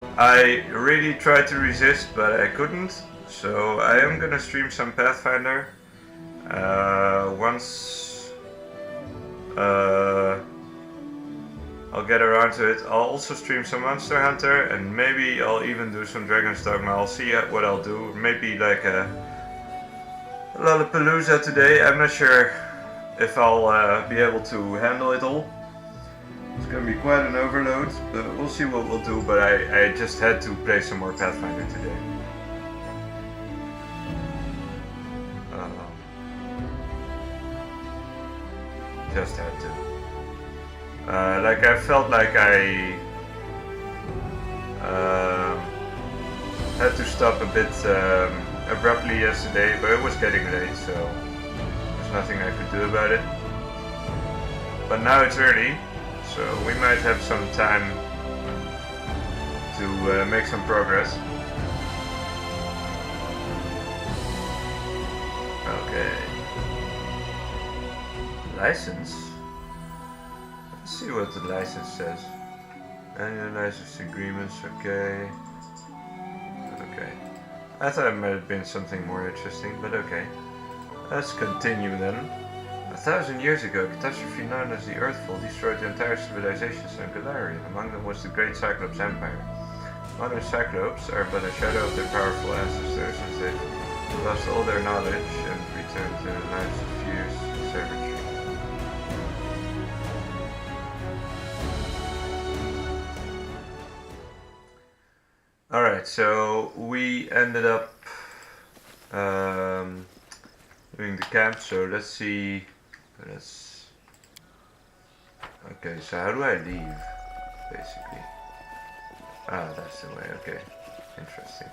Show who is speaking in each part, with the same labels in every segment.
Speaker 1: I really tried to resist, but I couldn't. So I am gonna stream some Pathfinder. Once I'll get around to it, I'll also stream some Monster Hunter, and maybe I'll even do some Dragon's Dogma. I'll see what I'll do. Maybe like a Lollapalooza today. I'm not sure if I'll be able to handle it all. It's gonna be quite an overload, but we'll see what we'll do. But I just had to play some more Pathfinder today. Just had to. Like I felt like I had to stop a bit abruptly yesterday, but it was getting late, so there's nothing I could do about it. But now it's early, so we might have some time to make some progress. Okay. License? Let's see what the license says. Annual license agreements, okay. Okay. I thought it might have been something more interesting, but okay. Let's continue then. 1,000 years ago, a catastrophe known as the Earthfall destroyed the entire civilizations on Galarian. Among them was the Great Cyclops Empire. Modern Cyclops are but a shadow of their powerful ancestors, as they've lost all their knowledge and returned to their lives of fears and savagery. Alright, so we ended up doing the camp, so let's see. Okay, so how do I leave, basically? Ah, that's the way, okay. Interesting.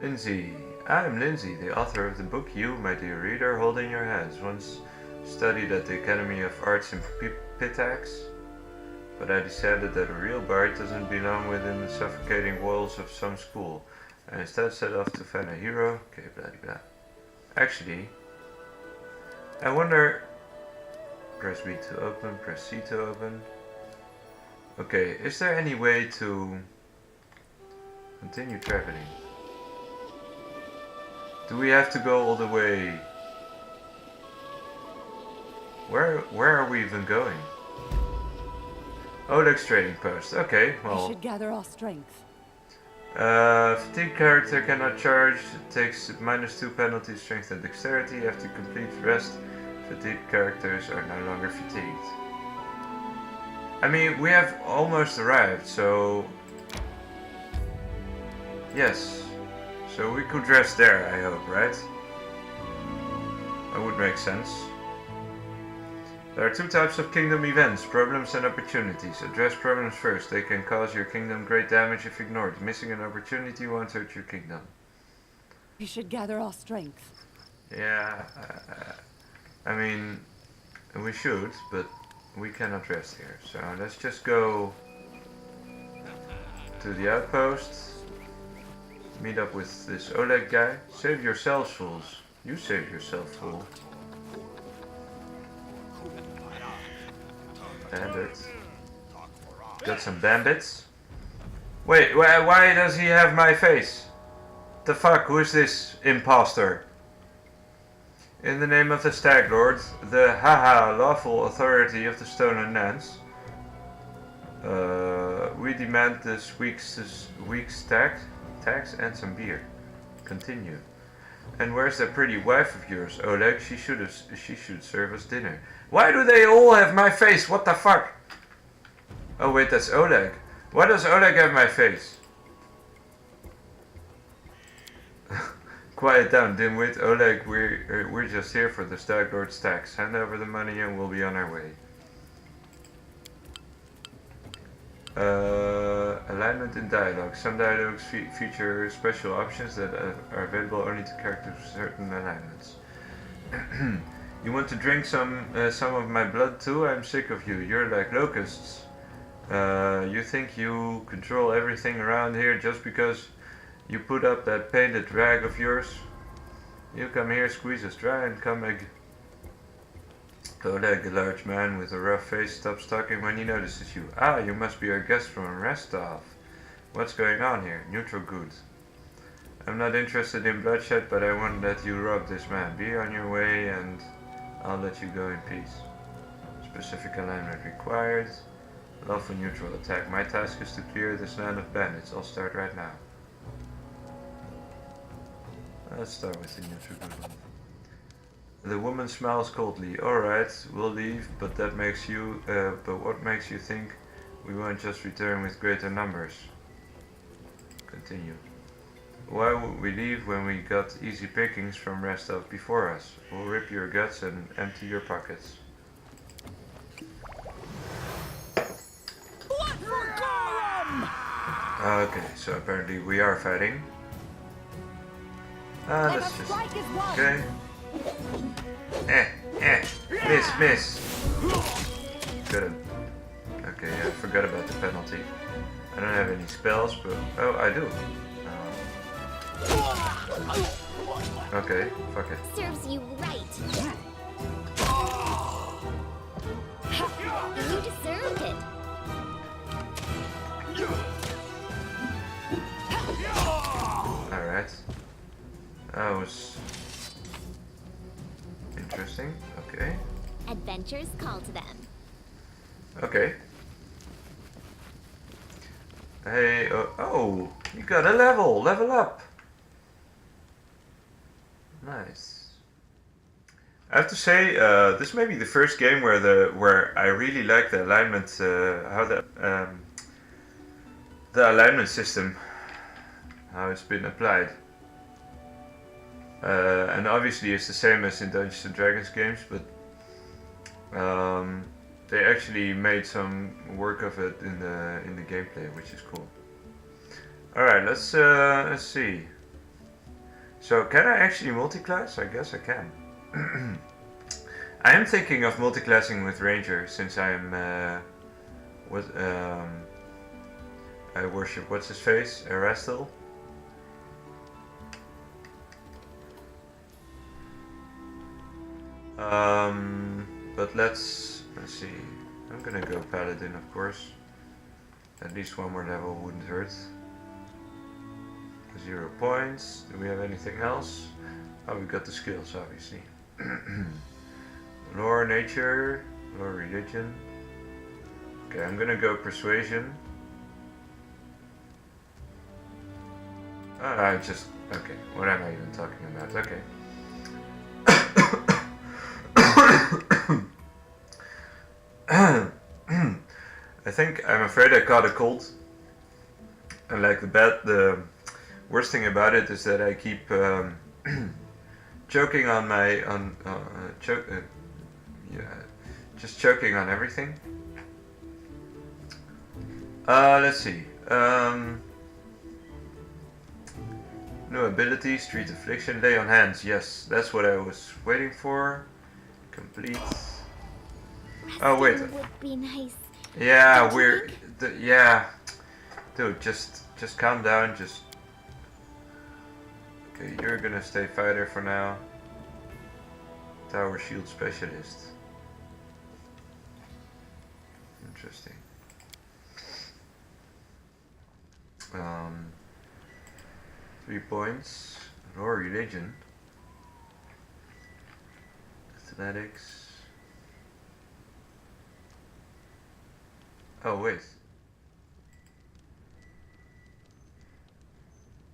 Speaker 1: Lindsay. I'm Lindsay, the author of the book you, my dear reader, hold in your hands. Once studied at the Academy of Arts in Pt.2, but I decided that a real bard doesn't belong within the suffocating walls of some school. I instead set off to find a hero. Okay, blah blah. Actually, I wonder. Press B to open, press C to open. Okay, is there any way to continue traveling? Do we have to go all the way? Where are we even going? Oleg's trading post. Okay, well.
Speaker 2: We should gather our strength.
Speaker 1: Fatigue character cannot charge. It takes -2 penalty, strength and dexterity. You have to complete rest. Fatigue characters are no longer fatigued. I mean, we have almost arrived, so yes. So we could rest there, I hope, right? That would make sense. There are 2 types of kingdom events, problems and opportunities. Address problems first. They can cause your kingdom great damage if ignored. Missing an opportunity won't hurt your kingdom.
Speaker 2: We should gather our strength.
Speaker 1: Yeah, I mean, we should, but we cannot rest here. So let's just go to the outpost. Meet up with this Oleg guy. Save yourselves, fools. You save yourself, fool. Bandits. Got some bandits. Wait, why does he have my face? The fuck, who is this imposter? In the name of the Stag Lord, the lawful authority of the Stolen Lands, we demand this week's tax and some beer. Continue. And where's that pretty wife of yours, Oleg? She should serve us dinner. Why do they all have my face? What the fuck? Oh wait, that's Oleg. Why does Oleg have my face? Quiet down, dimwit. Oleg, we're just here for the Stag Lord's tax. Hand over the money and we'll be on our way. Alignment in dialogue. Some dialogues feature special options that are available only to characters with certain alignments. You want to drink some of my blood too? I'm sick of you. You're like locusts. You think you control everything around here just because you put up that painted rag of yours? You come here, squeeze us dry, and come Kodak, a large man with a rough face, stops talking when he notices you. Ah, you must be our guest from Restov. What's going on here? Neutral good. I'm not interested in bloodshed, but I won't let you rob this man. Be on your way and I'll let you go in peace. Specific alignment required. Lawful neutral attack. My task is to clear this land of bandits. I'll start right now. Let's start with the neutral good one. The woman smiles coldly. Alright, we'll leave, but that makes you but what makes you think we won't just return with greater numbers? Continue. Why would we leave when we got easy pickings from Restov before us? We'll rip your guts and empty your pockets. Okay, so apparently we are fighting. Let's just... Okay. Miss. Good. Okay, I forgot about the penalty. I don't have any spells, but... Oh, I do. Okay, fuck it.
Speaker 3: Serves you right. You deserved it.
Speaker 1: Alright. That was interesting. Okay.
Speaker 3: Adventures call to them.
Speaker 1: Okay. Hey, oh, you got a level up. Nice. I have to say, this may be the first game where I really like the alignment, how the alignment system, how it's been applied. And obviously it's the same as in Dungeons and Dragons games, but they actually made some work of it in the gameplay, which is cool. All right, let's see. So can I actually multiclass? I guess I can. I am thinking of multiclassing with Ranger since I'm I worship what's his face, Erastil. But let's see. I'm gonna go Paladin, of course. At least one more level wouldn't hurt. 0 points. Do we have anything else? Oh, we got the skills, obviously. Lore, nature, lore, religion. Okay, I'm gonna go persuasion. Okay, what am I even talking about? Okay. I'm afraid I caught a cold. And like the worst thing about it is that I keep choking on my just choking on everything. Let's see. New ability, Street Affliction, Lay on Hands. Yes, that's what I was waiting for. Complete. Oh wait.
Speaker 3: Would be nice.
Speaker 1: Yeah, yeah. Dude, just calm down. Just. Okay, you're gonna stay fighter for now. Tower shield specialist. Interesting. 3 points. Lore religion. Athletics. Oh wait.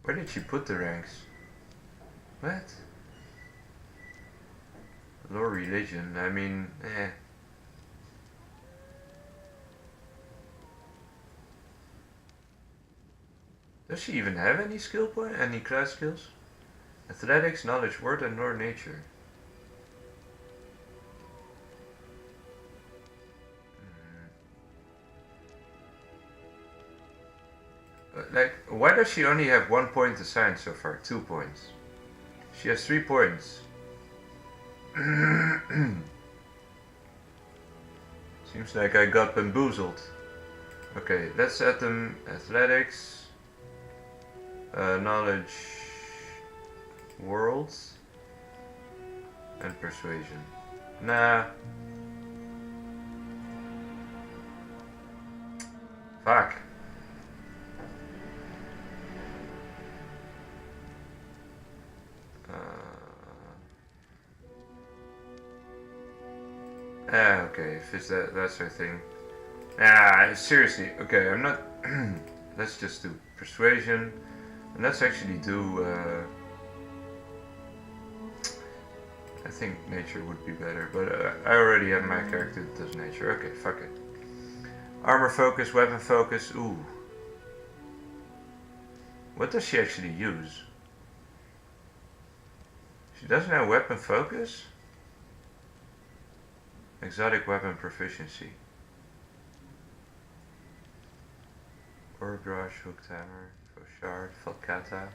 Speaker 1: Where did she put the ranks? What? Lore religion, I mean, eh. Does she even have any skill point? Any class skills? Athletics, knowledge, word, and lore nature. Like, why does she only have 1 point assigned so far? 2 points. She has 3 points. Seems like I got bamboozled. Okay, let's add them athletics, knowledge, worlds, and persuasion. Nah, Fuck. Okay, if it's that's her thing. Seriously, okay, I'm not... Let's just do persuasion. And let's actually do... I think nature would be better, but I already have my character that does nature. Okay, fuck it. Armor focus, weapon focus, ooh. What does she actually use? She doesn't have weapon focus? Exotic weapon proficiency. Orb brush, hooked hammer, shard, falcata.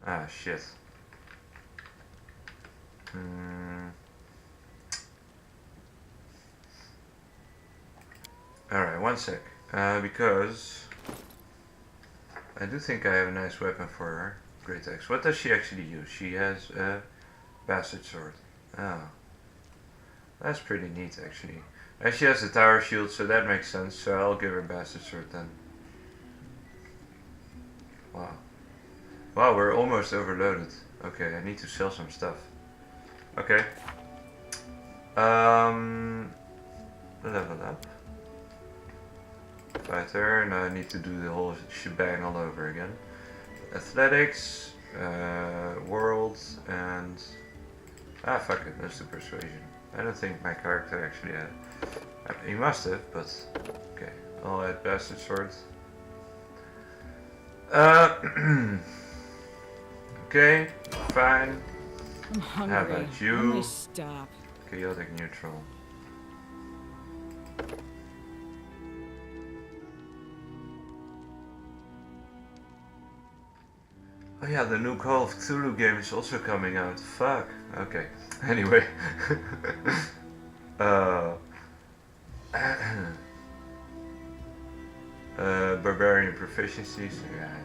Speaker 1: Ah, shit. Alright, one sec. Because I do think I have a nice weapon for her. Great axe. What does she actually use? She has a bastard sword. Oh. That's pretty neat actually. And she has a tower shield, so that makes sense. So I'll give her bastard sword then. Wow. Wow, we're almost overloaded. Okay, I need to sell some stuff. Okay. Level up. Fighter, now I need to do the whole shebang all over again. Athletics, world, and... Ah, fuck it, let's do persuasion. I don't think my character actually had... He must have, but... Okay, I'll add bastard sword. Okay, fine.
Speaker 4: I'm hungry.
Speaker 1: How about you?
Speaker 4: Let me stop.
Speaker 1: Chaotic neutral. Oh yeah, the new Call of Cthulhu game is also coming out. Fuck. Okay. Anyway. Barbarian proficiencies. Yeah.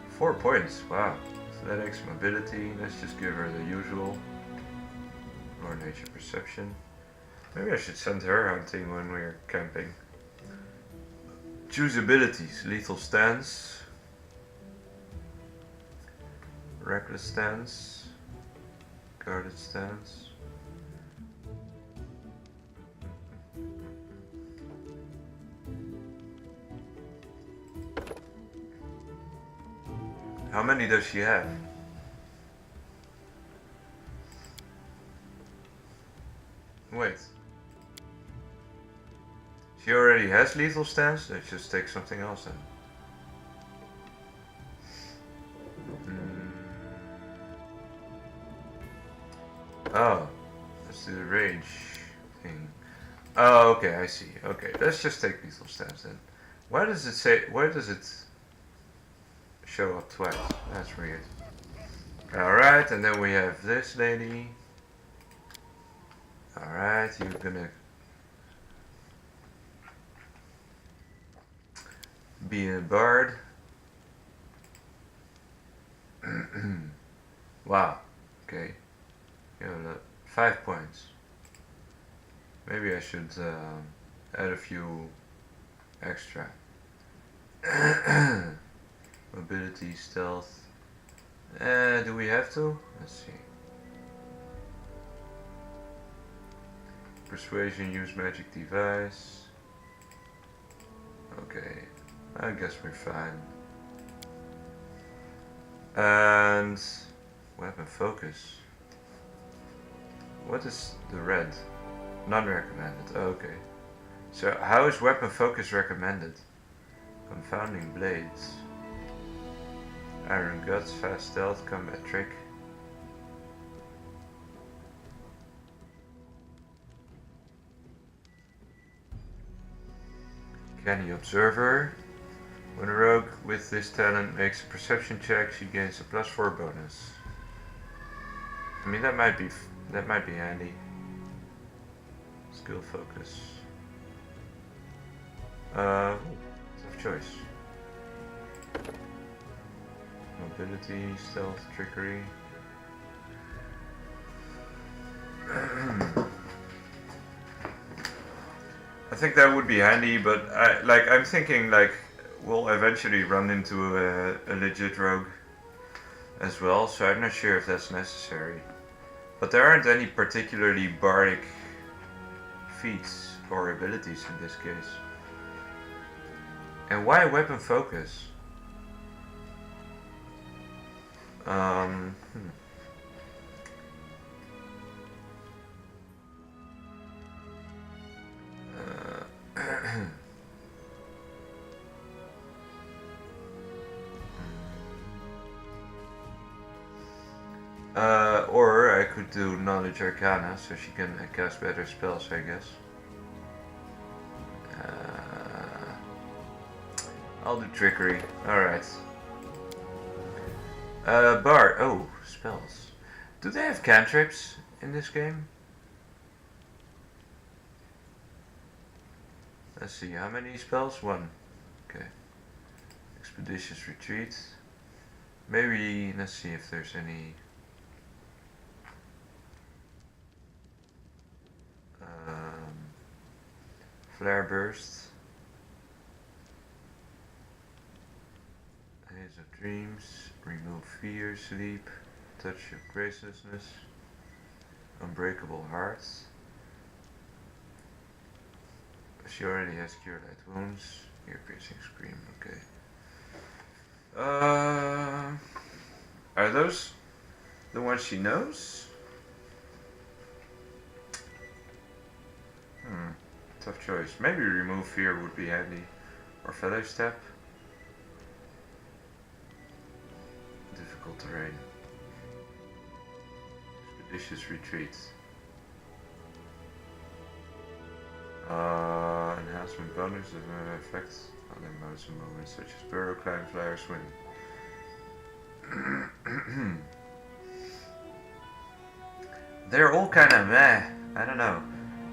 Speaker 1: 4 points. Wow. Athletics, mobility. Let's just give her the usual. Or nature perception. Maybe I should send her hunting when we're camping. Choose abilities. Lethal stance. Reckless stance. Guarded stance. How many does she have? Wait. She already has lethal stance? Let's just take something else then. Oh, let's do the rage thing. Oh, okay, I see. Okay, let's just take lethal stance then. Why does it say, why does it show up twice? That's weird. Alright, and then we have this lady. Alright, you're gonna be a bard. Wow, okay. 5 points. Maybe I should add a few extra. Mobility, stealth. Do we have to? Let's see. Persuasion, use magic device. Okay, I guess we're fine. And weapon focus. What is the red? Non-recommended. Oh, okay. So how is weapon focus recommended? Confounding blades. Iron guts, fast stealth, combat trick. Canny observer. When a rogue with this talent makes a perception check, she gains a +4 bonus. I mean that might be handy. Skill focus. Tough choice. mobility, stealth, trickery. I think that would be handy, but I'm thinking like we'll eventually run into a legit rogue as well, so I'm not sure if that's necessary. But there aren't any particularly bardic feats or abilities in this case. And why weapon focus? Hmm. Or I could do Knowledge Arcana, so she can cast better spells, I guess. I'll do Trickery. Alright. Bard. Oh, spells. Do they have cantrips in this game? Let's see, how many spells? One. Okay. Expeditious Retreat. Maybe, let's see if there's any... Flare Burst. Haze of Dreams. Remove Fear, Sleep. Touch of Gracelessness. Unbreakable Hearts. She already has Cure Light Wounds. Ear Piercing Scream, okay. Are those the ones she knows? Tough choice. Maybe Remove Fear would be handy. Or Fellow Step. Difficult terrain. Expeditious Retreat. Enhancement bonus of effects on modes and movements such as burrow, climb, fly, or swim. They're all kind of meh. I don't know.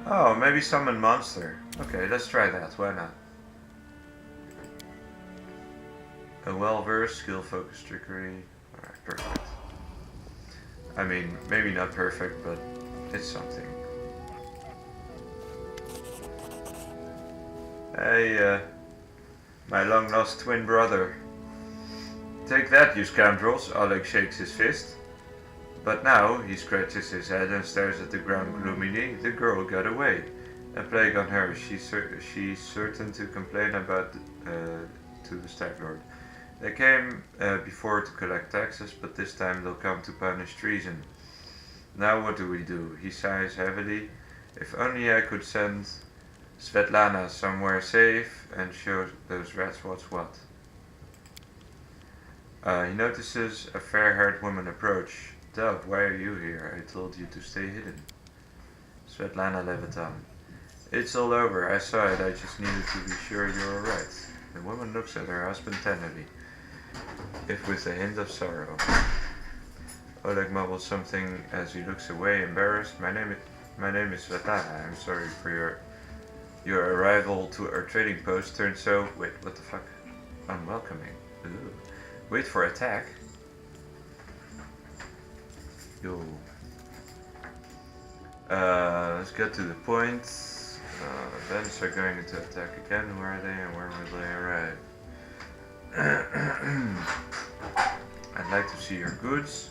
Speaker 1: Oh, maybe summon monster. Okay, let's try that. Why not? A well-versed, skill-focused trickery. Alright, perfect. I mean, maybe not perfect, but it's something. Hey, my long-lost twin brother. Take that, you scoundrels, Oleg shakes his fist. But now, he scratches his head and stares at the ground gloomily. The girl got away. A plague on her, she's certain to complain about to the Stag Lord. They came before to collect taxes, but this time they'll come to punish treason. Now what do? He sighs heavily. If only I could send Svetlana somewhere safe and show those rats what's what. He notices a fair-haired woman approach. Dove, why are you here? I told you to stay hidden. Svetlana Levitan. It's all over. I saw it. I just needed to be sure you're alright. The woman looks at her husband tenderly, if with a hint of sorrow. Oleg mumbles something as he looks away, embarrassed. My name is Svetlana. I'm sorry for your arrival to our trading post turned so... Wait, what the fuck? Unwelcoming. Ooh. Wait for attack. Yo. Let's get to the point. Bandits are going to attack again. Where are they and where will they arrive? I'd like to see your goods.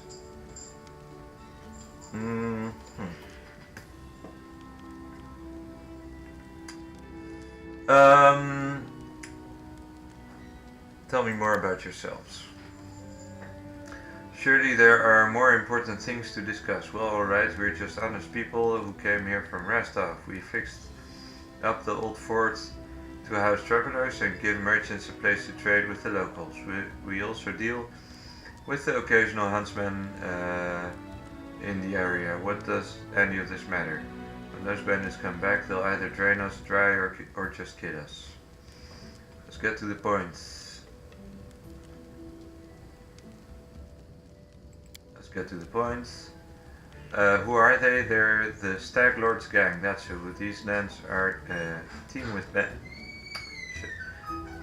Speaker 1: Tell me more about yourselves. Surely there are more important things to discuss. Well, alright, we're just honest people who came here from Rostov. We fixed up the old fort to house travelers and give merchants a place to trade with the locals. We also deal with the occasional huntsman in the area. What does any of this matter? When those bandits come back, they'll either drain us dry or just kill us. Let's get to the point. Who are they? They're the Stag Lord's gang, that's who. These lands are teem with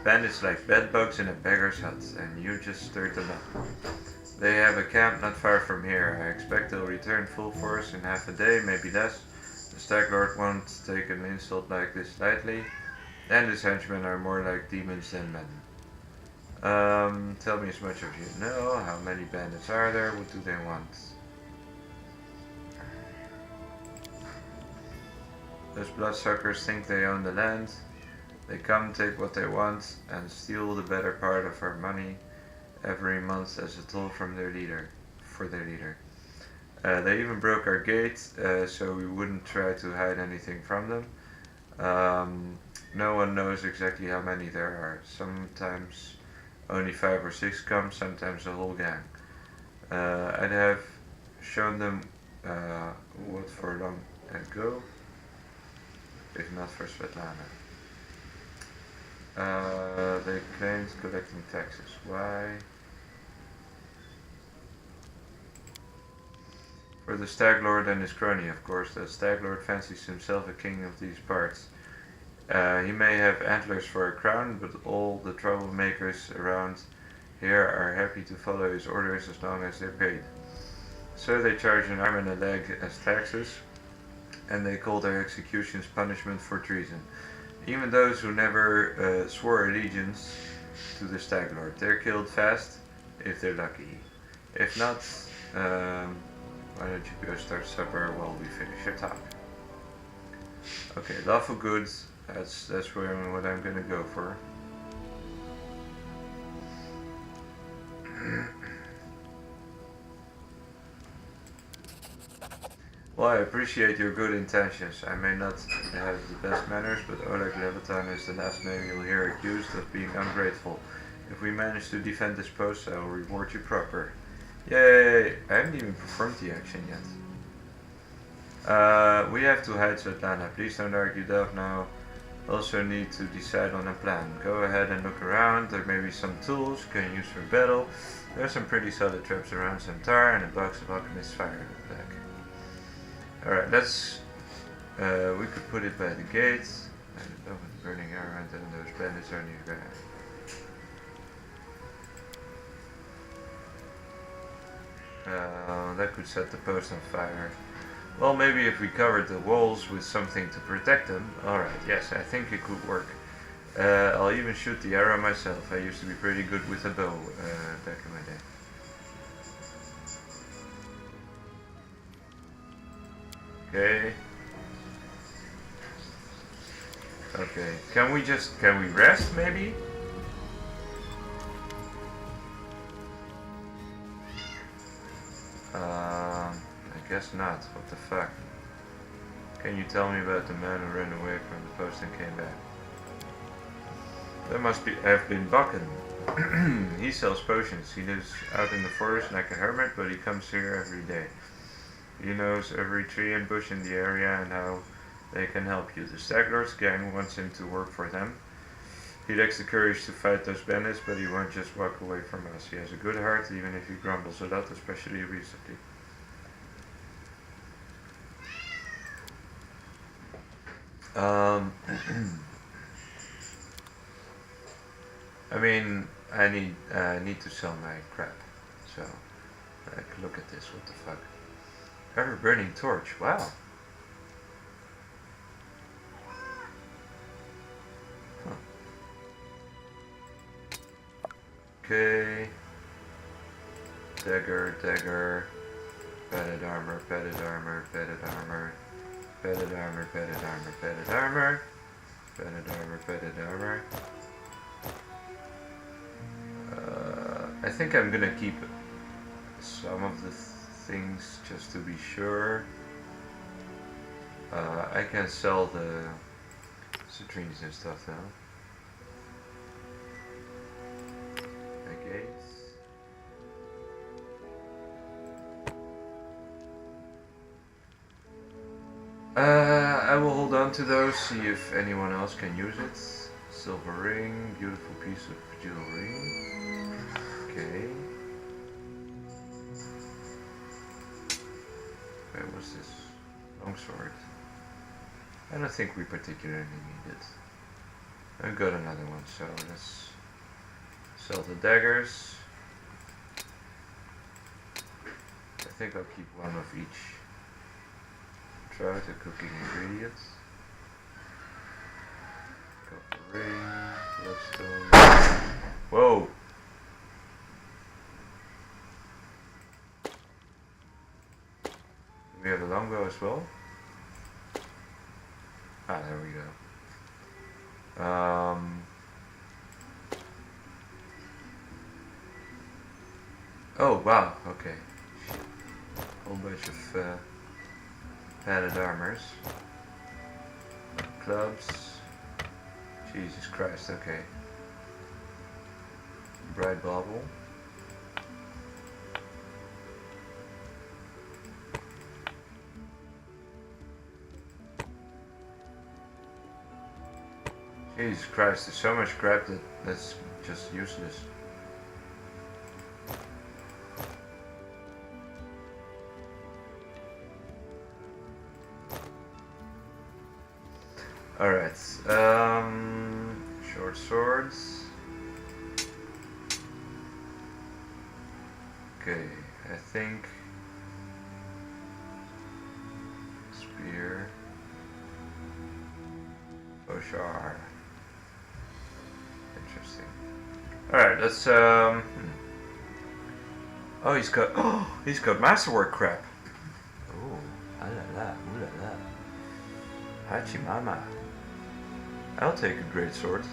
Speaker 1: Bandits like bedbugs in a beggar's hut, and you just stirred them up. They have a camp not far from here. I expect they'll return full force in half a day, maybe less. The Stag Lord won't take an insult like this lightly, and his henchmen are more like demons than men. Tell me as much as you know. How many bandits are there? What do they want? Those bloodsuckers think they own the land. They come, take what they want, and steal the better part of our money every month as a toll from their leader. They even broke our gate, so we wouldn't try to hide anything from them. No one knows exactly how many there are. Sometimes only 5 or 6 come, sometimes a whole gang. I'd have shown them what for long ago, if not for Svetlana. They claimed collecting taxes. Why? For the Stag Lord and his crony, of course. The Stag Lord fancies himself a king of these parts. He may have antlers for a crown, but all the troublemakers around here are happy to follow his orders as long as they're paid. So they charge an arm and a leg as taxes, and they call their executions punishment for treason. Even those who never swore allegiance to the Stag Lord, they're killed fast, if they're lucky. If not, why don't you go start supper while we finish your talk? Okay, lawful goods. That's what I'm gonna go for. Well, I appreciate your good intentions. I may not have the best manners, but Oleg Levitan is the last name you'll hear accused of being ungrateful. If we manage to defend this post, I will reward you proper. Yay! I haven't even performed the action yet. We have to hide Svetlana. Please don't argue that now. Also need to decide on a plan. Go ahead and look around. There may be some tools you can use for battle. There are some pretty solid traps around, some tar, and a box of alchemist's fire at the back. Alright, let's... we could put it by the gate. I don't know, burning around and those bandits are nearby. That could set the post on fire. Well, maybe if we covered the walls with something to protect them. Alright, yes, I think it could work. I'll even shoot the arrow myself. I used to be pretty good with a bow back in my day. Okay. Okay, can we rest maybe? I guess not. What the fuck? Can you tell me about the man who ran away from the post and came back? That must have been Bakken. He sells potions. He lives out in the forest like a hermit, but he comes here every day. He knows every tree and bush in the area and how they can help you. The Stag Lord's gang wants him to work for them. He lacks the courage to fight those bandits, but he won't just walk away from us. He has a good heart, even if he grumbles a lot, especially recently. I mean, I need to sell my crap. So, look at this. What the fuck? Ever burning torch. Wow. Huh. Okay. Dagger, dagger. Padded armor, padded armor, padded armor. Padded armor, padded armor, padded armor. Padded armor, padded armor. I think I'm gonna keep some of the things just to be sure. I can sell the citrines and stuff now. Agates. I will hold on to those, see if anyone else can use it. Silver ring, beautiful piece of jewelry. Okay. Where was this? Longsword. I don't think we particularly need it. I've got another one, so let's sell the daggers. I think I'll keep one of each. Try the cooking ingredients. Copper ring, bloodstone. Whoa! We have a longbow as well. Ah, there we go. Oh wow, okay. Whole bunch of padded armors. Clubs. Jesus Christ, okay. Bright bauble. Jesus Christ, there's so much crap that's just useless. Alright, short swords. Okay, I think spear. Oshar. Interesting. Alright, let's Oh, he's got masterwork crap. Oh, ah la la, ooh la la. Hachi mama. I'll take a great sword.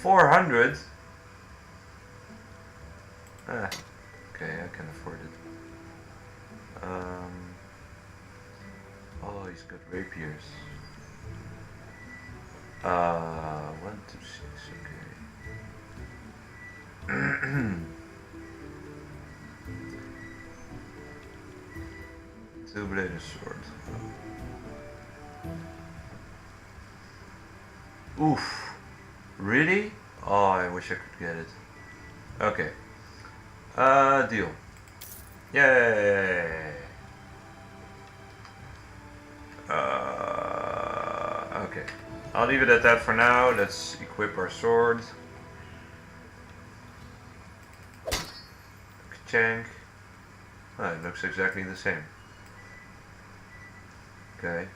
Speaker 1: 400? Ah, okay, I can afford it. Oh, he's got rapiers. 1, 2, 6, okay. Two-bladed sword. Oof. Really? Oh, I wish I could get it. Okay. Deal. Yay! Okay. I'll leave it at that for now. Let's equip our sword. Ka-chank. Oh, it looks exactly the same. Okay.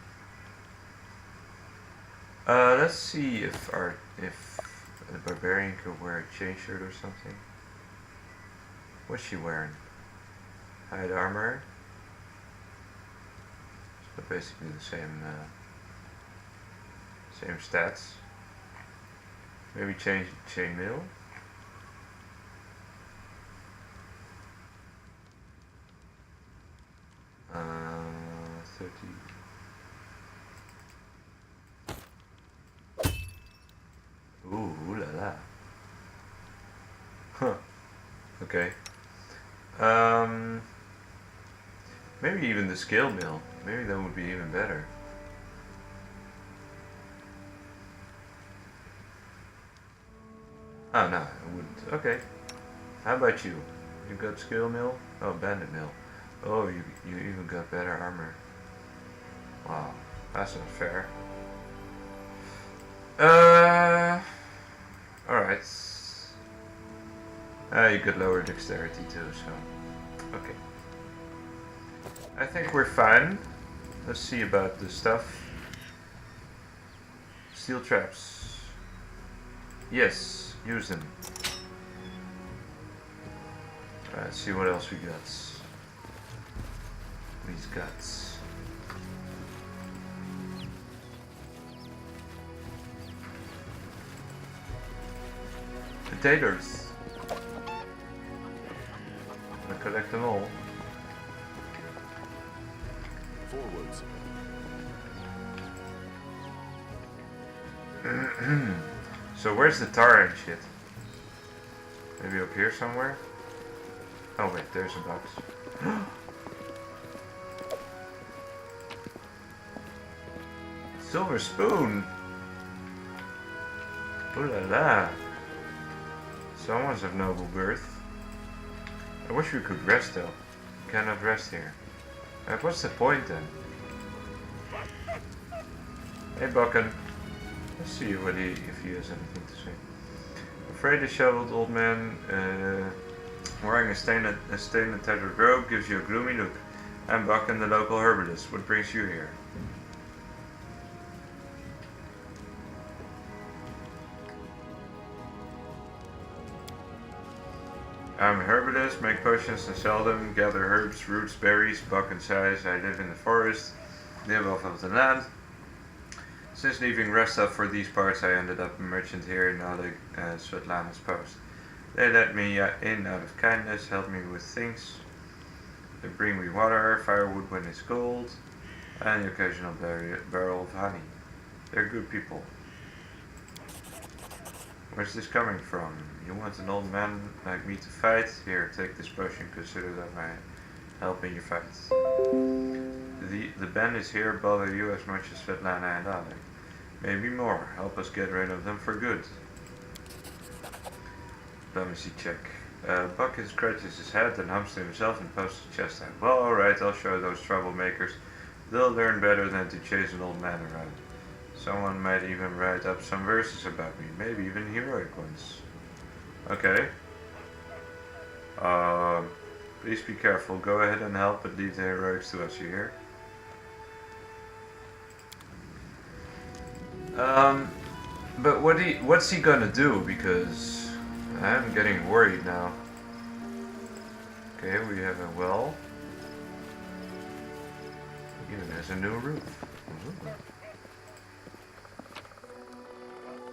Speaker 1: Let's see if the barbarian could wear a chain shirt or something. What's she wearing? Hide armor. So basically the same stats. Maybe change chainmail. Uh, 30. Ooh, la la. Huh. Okay. Maybe even the scale mill. Maybe that would be even better. Oh no, I wouldn't. Okay. How about you? You got scale mill? Oh, bandit mill. Oh, you even got better armor. Wow, that's not fair. Alright. You could lower dexterity too, so. Okay. I think we're fine. Let's see about the stuff. Steel traps. Yes, use them. Let's see what else we got. These guts. Potatoes. I collect them all.
Speaker 5: Forwards.
Speaker 1: So where's the tar and shit? Maybe up here somewhere? Oh wait, there's a box. Silver spoon! Ooh la la! Someone's of noble birth. I wish we could rest though. We cannot rest here. What's the point then? Hey Buckin. Let's see what if he has anything to say. Afraid, disheveled old man wearing a stained and tattered robe gives you a gloomy look. I'm Buck and the local herbalist. What brings you here? I'm a herbalist, make potions and sell them, gather herbs, roots, berries, Buck and size. I live in the forest, live off of the land. Since leaving Restov for these parts, I ended up a merchant here in Svetlana's post. They let me in out of kindness, help me with things. They bring me water, firewood when it's cold, and the occasional barrel of honey. They're good people. Where's this coming from? You want an old man like me to fight? Here, take this potion, consider that my help in your fight. The bandits here bother you as much as Svetlana and Alec. Maybe more. Help us get rid of them for good. Diplomacy check. Buck scratches his head and hums to himself and posts his chest out. Well, alright, I'll show those troublemakers. They'll learn better than to chase an old man around. Someone might even write up some verses about me, maybe even heroic ones. Okay. Please be careful. Go ahead and help, but leave the heroics to us, you hear? But what's he gonna do? Because I'm getting worried now. Okay, we have a well. Even there's a new roof. Ooh.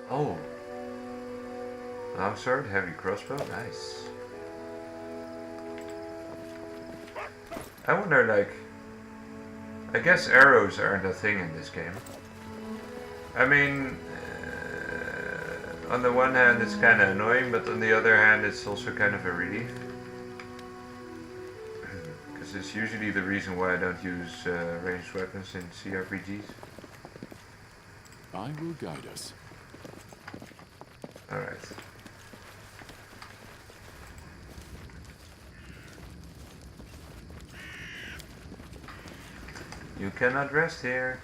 Speaker 1: Oh. Longsword, heavy crossbow, nice. I wonder, like, I guess arrows aren't a thing in this game. I mean, on the one hand it's kind of annoying, but on the other hand it's also kind of a relief. Because it's usually the reason why I don't use ranged weapons in CRPGs.
Speaker 5: I will guide us.
Speaker 1: Alright. You cannot rest here.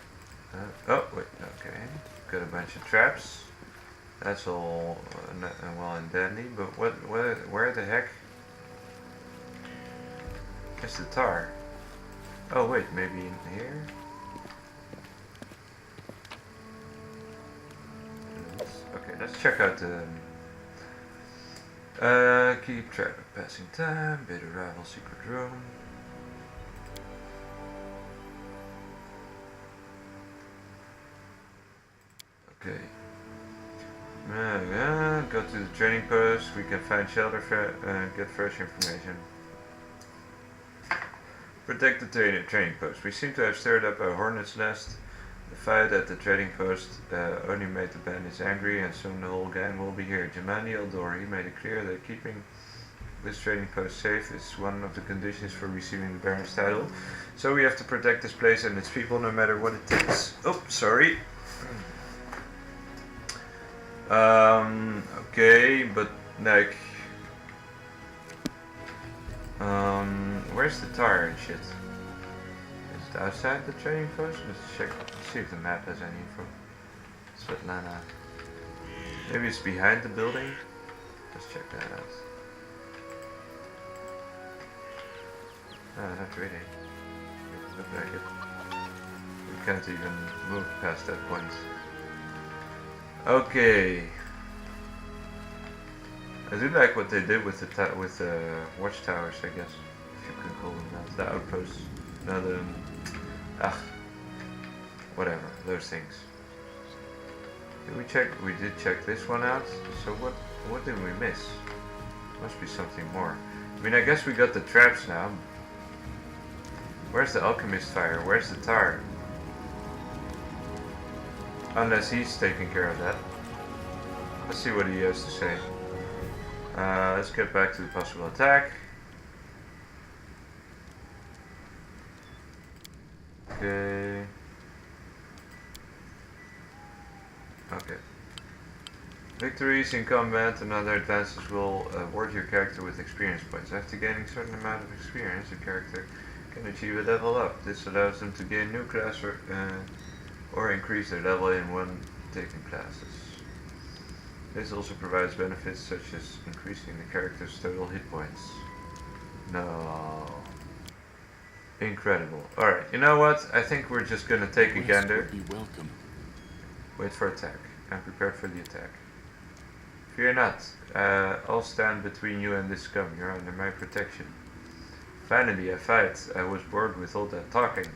Speaker 1: Oh, wait, okay. Got a bunch of traps. That's all well and dandy, but where the heck is the tar? Oh wait, maybe in here? Okay, let's check out the... keep track of passing time, bid arrival, secret room. Okay. Go to the training post, we can find shelter, get fresh information. Protect the training post. We seem to have stirred up a hornet's nest. The fight at the trading post only made the bandits angry, and soon the whole gang will be here. Jamani Eldori made it clear that keeping this trading post safe is one of the conditions for receiving the Baron's title. So we have to protect this place and its people no matter what it takes. Oh, sorry. Okay, but like, where's the tar and shit? Is it outside the trading post? Let's check, see if the map has any info. Svetlana. Maybe it's behind the building? Let's check that out. No, not really. Doesn't look like it. We can't even move past that point. Okay. I do like what they did with the watchtowers, I guess, if you can call them that. The outposts. No, whatever, those things. Did we check? We did check this one out. So what did we miss? Must be something more. I mean, I guess we got the traps now. Where's the alchemist fire? Where's the tar? Unless he's taking care of that. Let's see what he has to say. Let's get back to the possible attack. Okay. Okay. Victories in combat and other advances will award your character with experience points. After gaining a certain amount of experience, your character can achieve a level up. This allows them to gain new class or increase their level in one taking classes. This also provides benefits such as increasing the character's total hit points. No. Incredible. Alright, you know what? I think we're just gonna take a gander.
Speaker 5: Be welcome.
Speaker 1: Wait for attack. I'm prepared for the attack. Fear not. I'll stand between you and this scum. You're under my protection. Finally, a fight. I was bored with all that talking.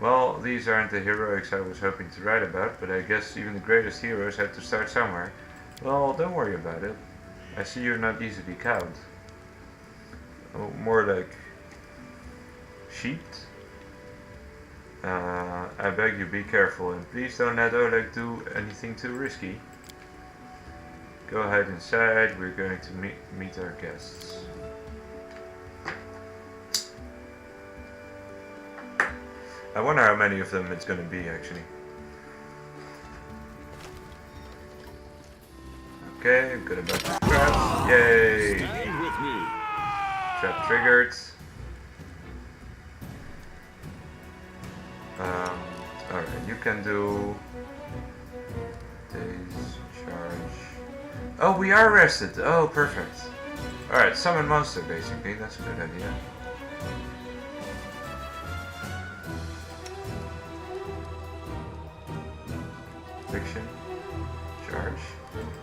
Speaker 1: Well, these aren't the heroics I was hoping to write about, but I guess even the greatest heroes have to start somewhere. Well, don't worry about it. I see you're not easily cowed. Oh, more like sheeped. I beg you, be careful, and please don't let Oleg do anything too risky. Go hide inside, we're going to meet our guests. I wonder how many of them it's going to be, actually. Okay, I've got a bunch of traps. Yay!
Speaker 5: Stand with me.
Speaker 1: Trap triggered. Alright, you can do days, charge. Oh, we are rested. Oh, perfect. Alright, summon monster basically. That's a good idea. Fiction. Charge.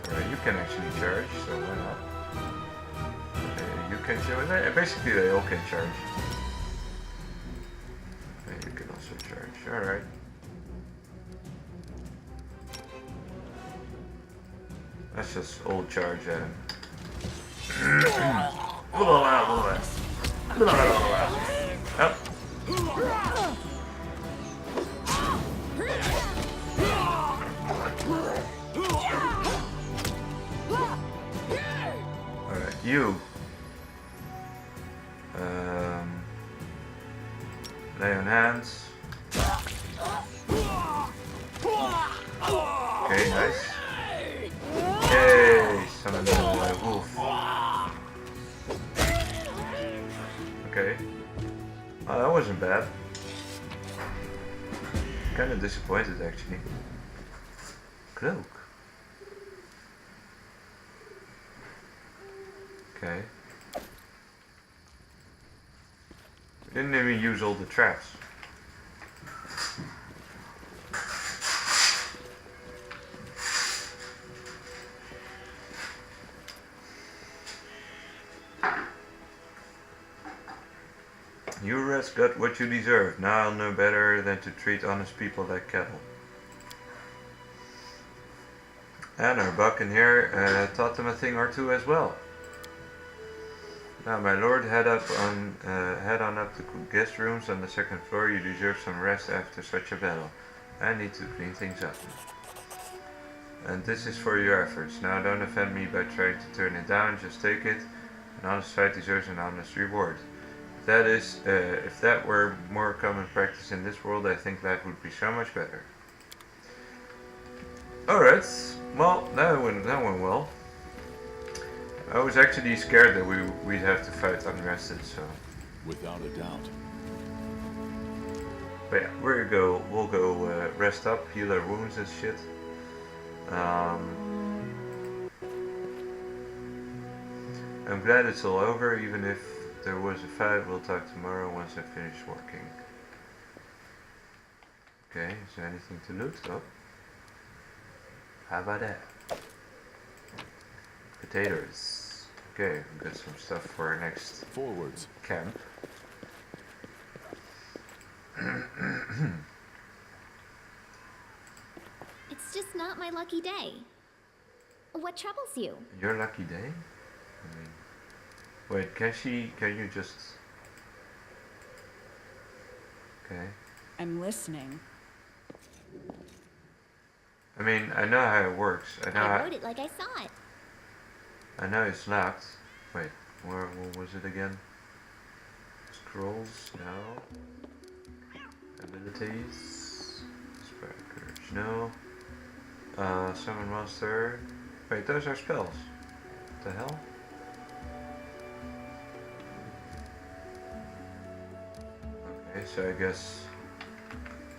Speaker 1: Alright, you can actually charge, so why not? You can charge. Basically, they all can charge. And you can also charge. Alright. That's just old charge at him. Up. Alright, you. Lay on hands. Okay, nice. Yay! Summon the wolf. Okay. Oh, that wasn't bad. Kind of disappointed actually. Cloak. Okay. We didn't even use all the traps. You rats got what you deserve. Now I'll know better than to treat honest people like cattle. And our buck in here taught them a thing or two as well. Now, my lord, head on up to guest rooms on the second floor. You deserve some rest after such a battle. I need to clean things up. And this is for your efforts. Now, don't offend me by trying to turn it down. Just take it. An honest fight deserves an honest reward. If that were more common practice in this world, I think life would be so much better. Alright, well, that went well. I was actually scared that we'd have to fight unrested, so.
Speaker 5: Without a doubt.
Speaker 1: But yeah, we'll go rest up, heal our wounds and shit. I'm glad it's all over, even if there was a fight. We'll talk tomorrow once I finish working. Okay, is there anything to loot? Oh. How about that? Potatoes. Okay, we've got some stuff for our next
Speaker 5: Forwards.
Speaker 1: camp.
Speaker 3: It's just not my lucky day. What troubles you?
Speaker 1: Your lucky day? I mean, wait, can you just... Okay.
Speaker 4: I'm listening.
Speaker 1: I mean, I know how it works.
Speaker 3: I wrote it like I saw it.
Speaker 1: I know it's locked. Wait, what was it again? Scrolls? No. Abilities? Sparkers? No. Summon monster. Wait, those are spells. What the hell? Okay, so I guess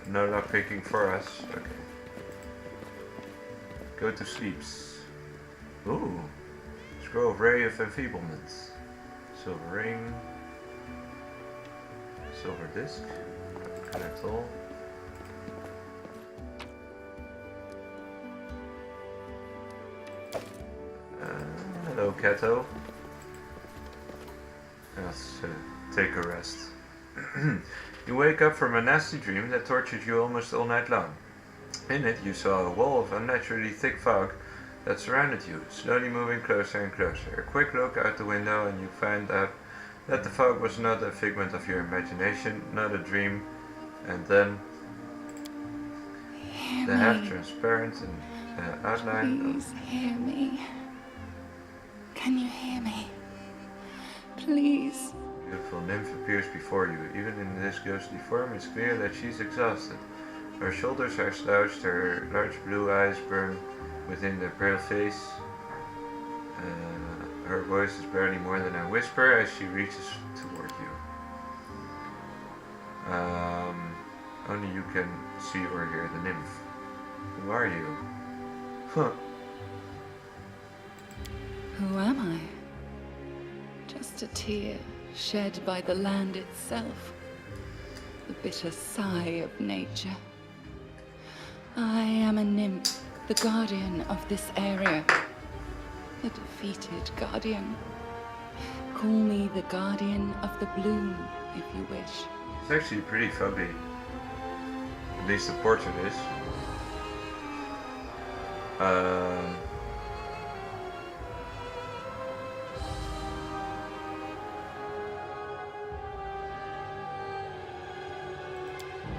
Speaker 1: no lock picking for us. Okay. Go to sleeps. Ooh. Scroll of Ray of Enfeeblement. Silver ring. Silver disc. Connect all. Hello, Kato. Let's take a rest. You wake up from a nasty dream that tortured you almost all night long. In it, you saw a wall of unnaturally thick fog that surrounded you, slowly moving closer and closer. A quick look out the window and you find out that the fog was not a figment of your imagination, not a dream, and then the half-transparent outline.
Speaker 6: Please hear me. Can you hear me? Please.
Speaker 1: A beautiful nymph appears before you. Even in this ghostly form, it's clear that she's exhausted. Her shoulders are slouched, her large blue eyes burn within the pale face. Her voice is barely more than a whisper as she reaches toward you. Only you can see or hear the nymph. Who are you? Huh.
Speaker 6: Who am I? Just a tear shed by the land itself. The bitter sigh of nature. I am a nymph, the guardian of this area. The defeated guardian. Call me the guardian of the bloom, if you wish.
Speaker 1: It's actually pretty fugly. At least the portrait is.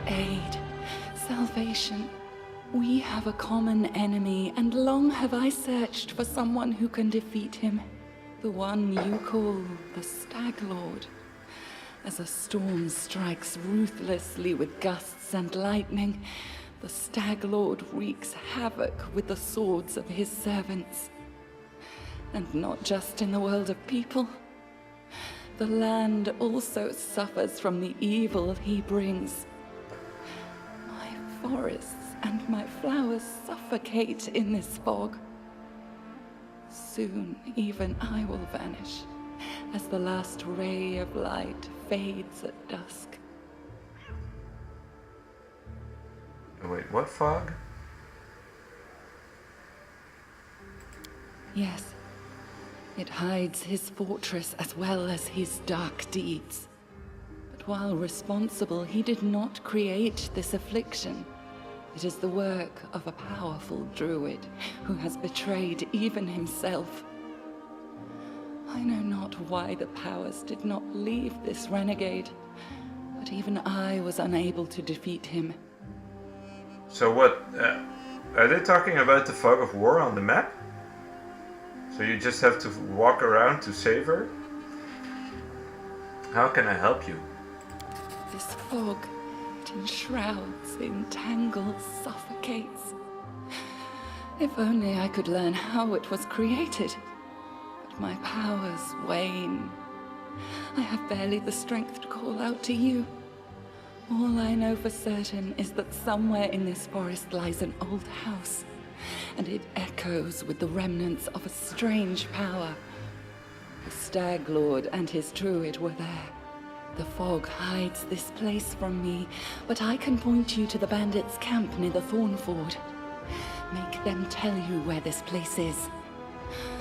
Speaker 6: Aid, salvation. We have a common enemy, and long have I searched for someone who can defeat him. The one you call the Stag Lord. As a storm strikes ruthlessly with gusts and lightning, the Stag Lord wreaks havoc with the swords of his servants. And not just in the world of people. The land also suffers from the evil he brings. My forests and my flowers suffocate in this fog. Soon, even I will vanish, as the last ray of light fades at dusk.
Speaker 1: Oh, wait, what fog?
Speaker 6: Yes, it hides his fortress as well as his dark deeds. But while responsible, he did not create this affliction. It is the work of a powerful druid who has betrayed even himself. I know not why the powers did not leave this renegade, but even I was unable to defeat him.
Speaker 1: So what, are they talking about the fog of war on the map? So you just have to walk around to save her? How can I help you?
Speaker 6: This fog, it enshrouds, entangles, suffocates. If only I could learn how it was created. But my powers wane. I have barely the strength to call out to you. All I know for certain is that somewhere in this forest lies an old house, and it echoes with the remnants of a strange power. The Stag Lord and his druid were there. The fog hides this place from me, but I can point you to the bandits' camp near the Thornford. Make them tell you where this place is.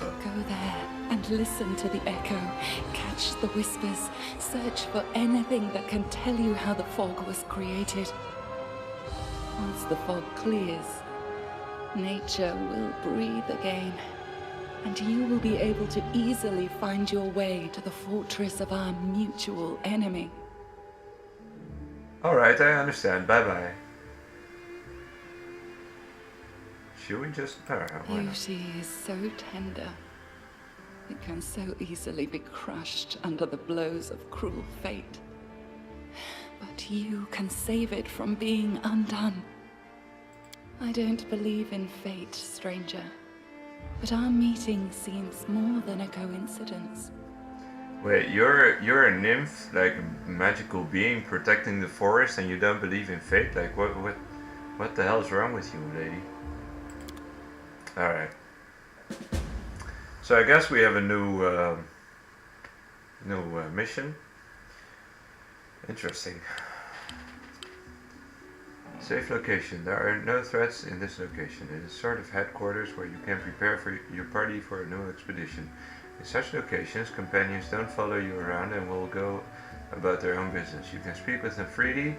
Speaker 6: Go there and listen to the echo, catch the whispers, search for anything that can tell you how the fog was created. Once the fog clears, nature will breathe again, and you will be able to easily find your way to the fortress of our mutual enemy.
Speaker 1: Alright, I understand. Bye-bye. Should we just... why not?
Speaker 6: Beauty is so tender. It can so easily be crushed under the blows of cruel fate. But you can save it from being undone. I don't believe in fate, stranger. But our meeting seems more than a coincidence.
Speaker 1: Wait, you're a nymph, like a magical being protecting the forest, and you don't believe in fate? Like what the hell is wrong with you, lady? Alright. So I guess we have a new mission. Interesting. Safe location. There are no threats in this location. It is sort of headquarters where you can prepare for your party for a new expedition. In such locations, companions don't follow you around and will go about their own business. You can speak with them freely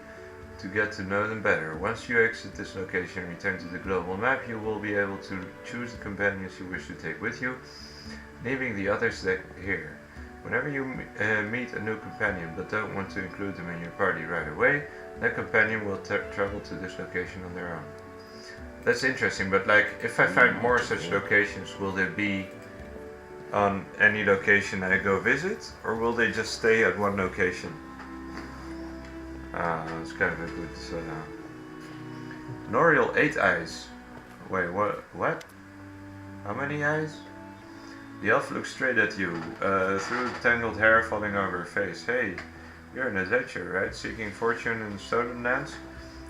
Speaker 1: to get to know them better. Once you exit this location and return to the global map, you will be able to choose the companions you wish to take with you, leaving the others here. Whenever you meet a new companion but don't want to include them in your party right away, that companion will travel to this location on their own. That's interesting, but like, if I find more such locations, will they be on any location I go visit, or will they just stay at one location? It's kind of a good... Noriel 8 eyes. Wait, what? How many eyes? The elf looks straight at you, through tangled hair falling over her face. Hey, you're an adventurer, right? Seeking fortune in stolen lands?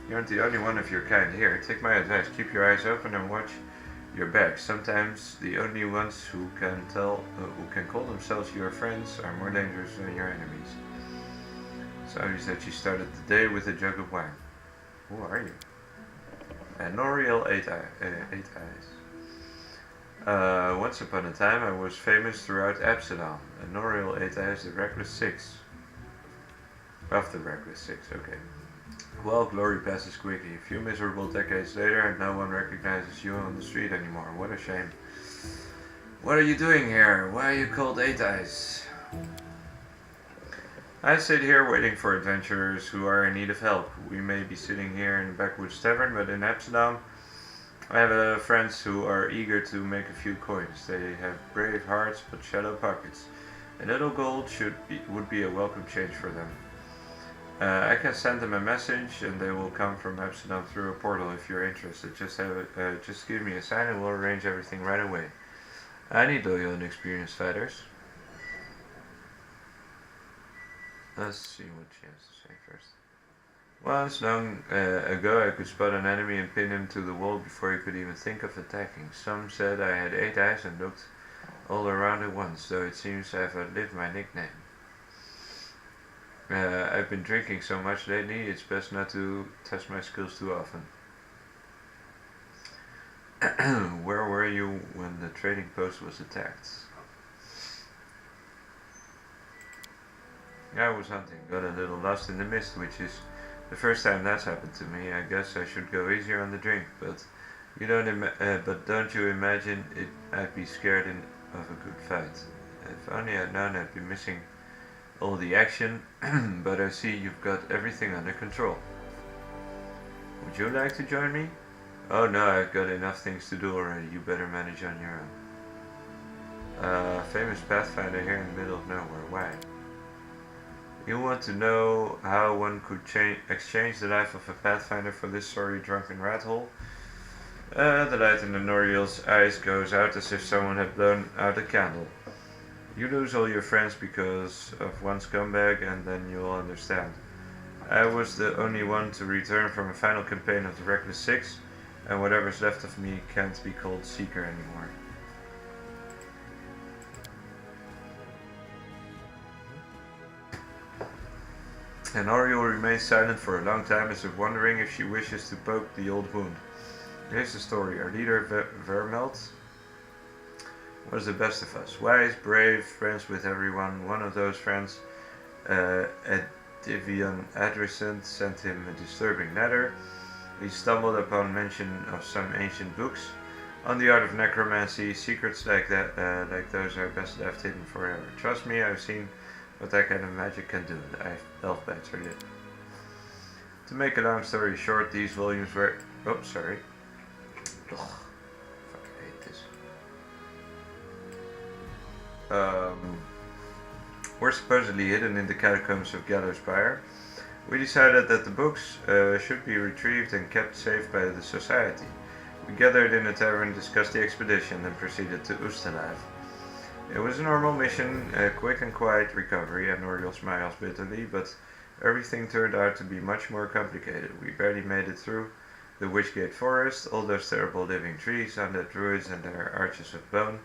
Speaker 1: You aren't the only one of your kind here. Take my advice, keep your eyes open and watch your back. Sometimes the only ones who can call themselves your friends are more dangerous than your enemies. So you said she started the day with a jug of wine. Who are you? Noriel 8 eyes. Once upon a time I was famous throughout Absalom. Noriel 8 eyes, the Reckless 6. Of the Reckless 6, okay. Well, glory passes quickly. A few miserable decades later and no one recognizes you on the street anymore. What a shame. What are you doing here? Why are you called 8 eyes? I sit here waiting for adventurers who are in need of help. We may be sitting here in the backwoods tavern, but in Amsterdam I have friends who are eager to make a few coins. They have brave hearts but shallow pockets. A little gold would be a welcome change for them. I can send them a message and they will come from Amsterdam through a portal if you're interested. Just give me a sign and we'll arrange everything right away. I need loyal and experienced fighters. Let's see what she has to say first. Once long ago I could spot an enemy and pin him to the wall before he could even think of attacking. Some said I had 8 eyes and looked all around at once, though it seems I've outlived my nickname. I've been drinking so much lately, it's best not to test my skills too often. Where were you when the trading post was attacked? I was hunting, got a little lost in the mist, which is the first time that's happened to me. I guess I should go easier on the drink, but don't you imagine I'd be scared of a good fight. If only I'd known I'd be missing all the action, but I see you've got everything under control. Would you like to join me? Oh no, I've got enough things to do already. You better manage on your own. Famous Pathfinder here in the middle of nowhere. Why? You want to know how one could exchange the life of a Pathfinder for this sorry drunken rat hole? The light in the Noriel's eyes goes out as if someone had blown out a candle. You lose all your friends because of one scumbag and then you'll understand. I was the only one to return from a final campaign of the Reckless 6, and whatever's left of me can't be called Seeker anymore. And Oriel remains silent for a long time as if wondering if she wishes to poke the old wound. Here's the story. Our leader, Vermelt, was the best of us. Wise, brave, friends with everyone. One of those friends, Edivian Adrescent, sent him a disturbing letter. He stumbled upon mention of some ancient books on the art of necromancy. Secrets like those are best left hidden forever. Trust me, I've seen what that kind of magic can do. Elf answered it. To make a long story short, these volumes were... Oh, sorry. Ugh. Fuck, I hate this. Were supposedly hidden in the catacombs of Gallows-Spire. We decided that the books should be retrieved and kept safe by the society. We gathered in a tavern, discussed the expedition, and proceeded to Oostenrijf. It was a normal mission, a quick and quiet recovery, and Oriel smiles bitterly, but everything turned out to be much more complicated. We barely made it through the Witchgate Forest, all those terrible living trees, undead druids and their arches of bone.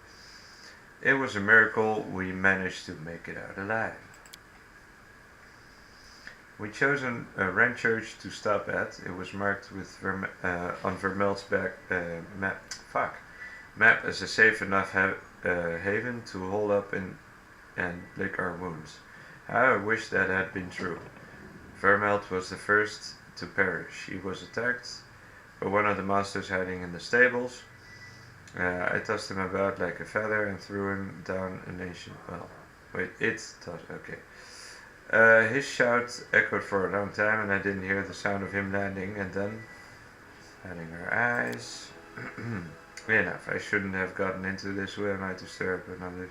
Speaker 1: It was a miracle we managed to make it out alive. We chose a Wren church to stop at. It was marked with on Vermel's back map as a safe enough haven to hole up in and lick our wounds. How I wish that had been true. Vermelt was the first to perish. He was attacked by one of the monsters hiding in the stables. I tossed him about like a feather and threw him down an ancient well. Wait, okay. His shout echoed for a long time and I didn't hear the sound of him landing, and then, hiding our eyes. Enough, I shouldn't have gotten into this. Who am I to stir up another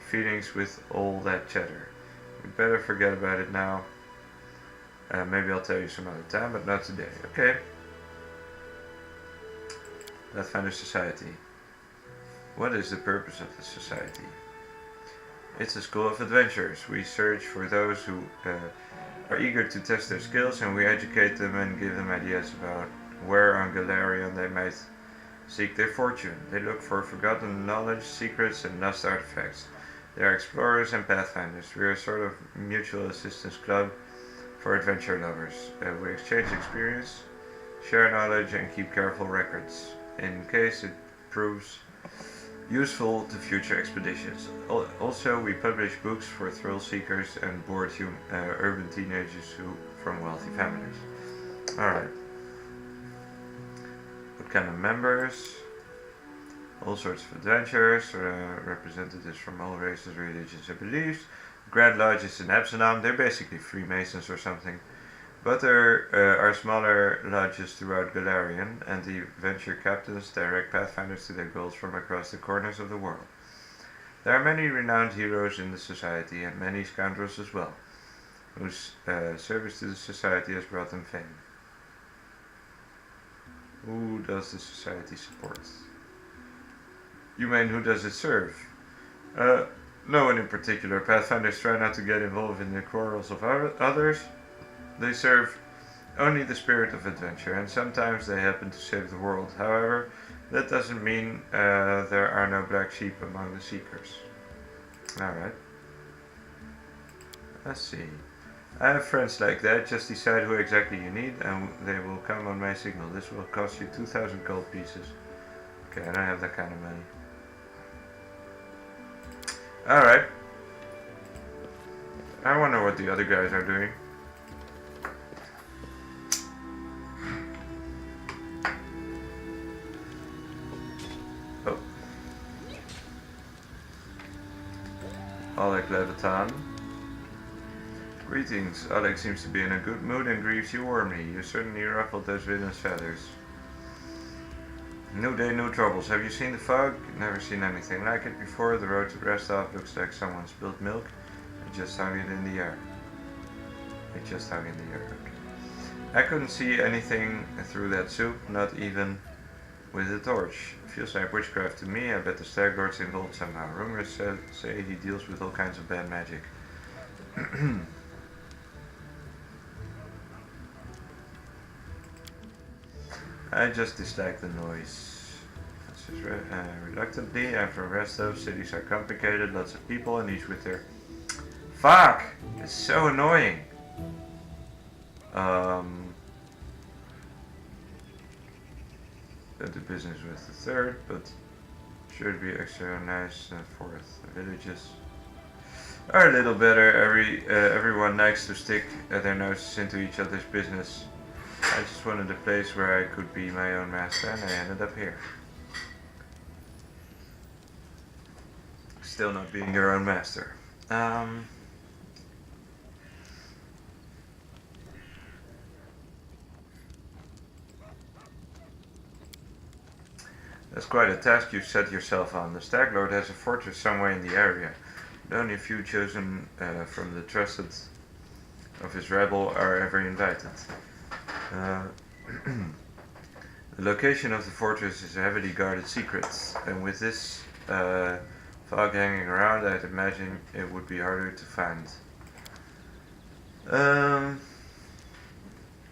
Speaker 1: feelings with all that chatter? We better forget about it now. Maybe I'll tell you some other time, but not today. Okay. Pathfinder Society. What is the purpose of the society? It's a school of adventurers. We search for those who are eager to test their skills, and we educate them and give them ideas about where on Galarian they might seek their fortune. They look for forgotten knowledge, secrets, and lost artifacts. They are explorers and pathfinders. We are a sort of mutual assistance club for adventure lovers. We exchange experience, share knowledge, and keep careful records, in case it proves useful to future expeditions. Also, we publish books for thrill seekers and bored urban teenagers from wealthy families. Alright. What kind of members? All sorts of adventurers, representatives from all races, religions, and beliefs. Grand Lodges in Absalom, they're basically Freemasons or something. But there are smaller lodges throughout Galarian, and the adventure captains direct pathfinders to their goals from across the corners of the world. There are many renowned heroes in the society, and many scoundrels as well, whose service to the society has brought them fame. Who does the society support? You mean who does it serve? No one in particular. Pathfinders try not to get involved in the quarrels of others. They serve only the spirit of adventure, and sometimes they happen to save the world. However, that doesn't mean there are no black sheep among the seekers. Alright. Let's see. I have friends like that. Just decide who exactly you need and they will come on my signal. This will cost you 2,000 gold pieces. Okay, I don't have that kind of money. Alright. I wonder what the other guys are doing. Oh. Alec Levitan. Greetings. Alec seems to be in a good mood and grieves you warmly. You certainly ruffled those villain's feathers. New day, new troubles. Have you seen the fog? Never seen anything like it before. The road to rest off looks like someone spilled milk and just hung it in the air. It just hung in the air. Okay. I couldn't see anything through that soup, not even with a torch. Feels like witchcraft to me. I bet the Stag Lord's involved somehow. Rumors say he deals with all kinds of bad magic. I just dislike the noise. Reluctantly, after a rest of, cities are complicated, lots of people, and each with their... Fuck! It's so annoying! Don't do business with the third, but should be extra nice fourth. Villages are a little better. Everyone likes to stick their noses into each other's business. I just wanted a place where I could be my own master, and I ended up here. Still not being your own master. That's quite a task you've set yourself on. The Stag Lord has a fortress somewhere in the area. But only a few chosen from the trusted of his rabble are ever invited. The location of the fortress is a heavily guarded secret, and with this fog hanging around, I'd imagine it would be harder to find.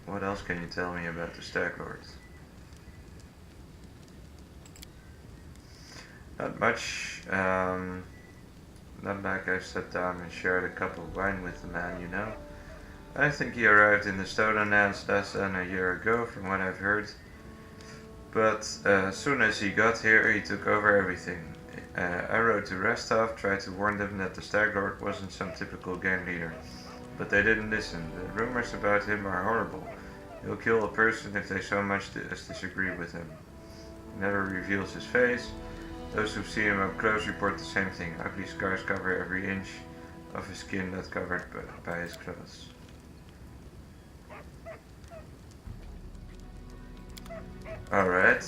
Speaker 1: What else can you tell me about the Stag Lord? Not much. Not like I sat down and shared a cup of wine with the man, you know. I think he arrived in the Stolen Lands less than a year ago, from what I've heard. But as soon as he got here, he took over everything. I rode to Restov, tried to warn them that the Stag Lord wasn't some typical gang leader. But they didn't listen. The rumors about him are horrible. He'll kill a person if they so much as disagree with him. He never reveals his face. Those who see him up close report the same thing. Ugly scars cover every inch of his skin that's covered by his clothes. Alright.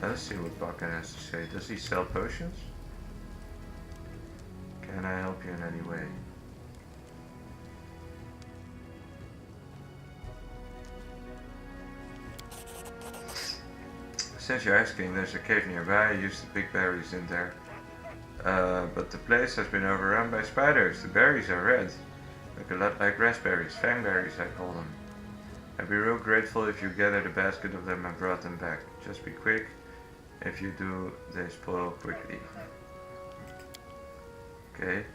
Speaker 1: Let's see what Bakken has to say. Does he sell potions? Can I help you in any way? Since you're asking, there's a cave nearby. I used to pick berries in there. But the place has been overrun by spiders. The berries are red. Look a lot like raspberries. Fangberries, I call them. I'd be real grateful if you gathered a basket of them and brought them back. Just be quick. If you do, they spoil quickly. Okay.